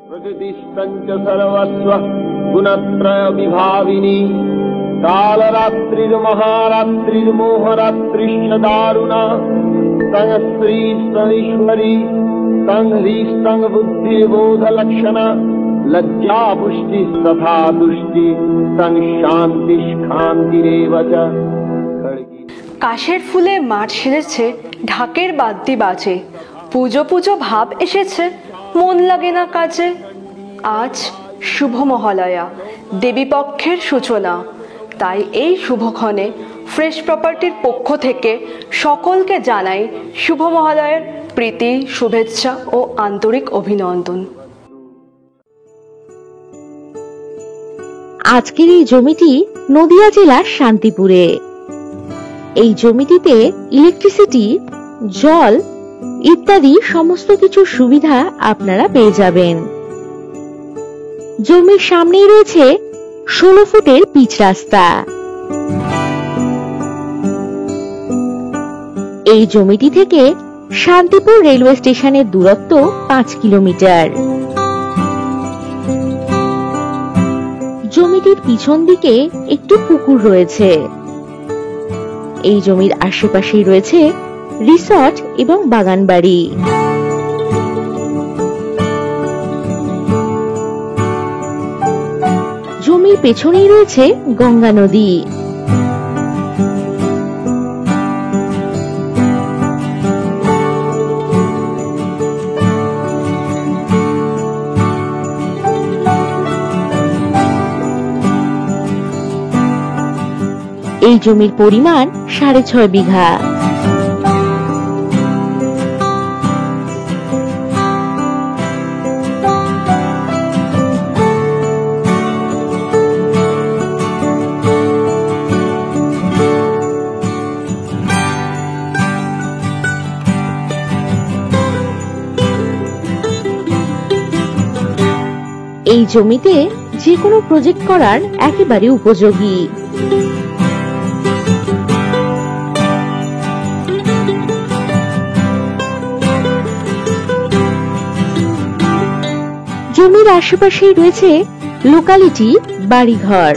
প্রকৃতিস্তঞ্চ সর্বস্ব গুণত্রয় বিভাবিনী কালরাত্রির্মহারাত্রির্মোহরাত্রিশ্চ দারুণা তং শ্রী ঈশ্বরী তং হ্রিস্তং বুদ্ধির্বোধ লক্ষণা লজ্জা পুষ্টি তথা তুষ্টি তং শান্তি শান্তিরেব চ। কাশের ফুলে মাঠ সেরেছে, ঢাকের বাদ্যি বাজে, পুজো পুজো ভাব এসেছে, মন লাগে না কাজে। আজ শুভ মহালয়া, দেবীপক্ষের সূচনা। তাই এই শুভক্ষণে ফ্রেশ প্রপার্টির পক্ষ থেকে সকলকে জানাই শুভ মহালয়ার প্রীতি, শুভেচ্ছা ও আন্তরিক অভিনন্দন। আজকের এই জমিটি নদিয়া জেলার শান্তিপুরে। এই জমিটিতে ইলেকট্রিসিটি, জল ইত্যাদি সমস্ত কিছু সুবিধা আপনারা পেয়ে যাবেন। জমির সামনেই রয়েছে 16 ফুটের পিচ রাস্তা। এই জমিটি থেকে শান্তিপুর রেলওয়ে স্টেশনের দূরত্ব 5 কিলোমিটার। জমিটির পিছন দিকে একটু পুকুর রয়েছে। এই জমির আশেপাশেই রয়েছে রিসর্ট এবং বাগান বাড়ি। জমির পেছনেই রয়েছে গঙ্গা নদী। এই জমির পরিমাণ 6.5 বিঘা। এই জমিতে যে কোনো প্রজেক্ট করার একেবারে উপযোগী। জমির আশেপাশেই রয়েছে লোকালিটি, বাড়িঘর।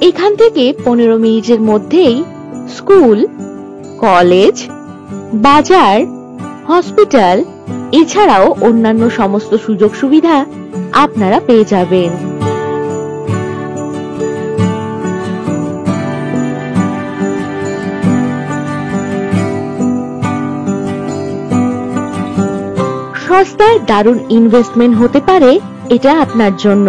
এখান থেকে 15 মিনিটের মধ্যেই স্কুল, কলেজ, বাজার, হসপিটাল এছাড়াও অন্যান্য সমস্ত সুযোগ সুবিধা আপনারা পেয়ে যাবেন। সস্তায় দারুণ ইনভেস্টমেন্ট হতে পারে এটা আপনার জন্য।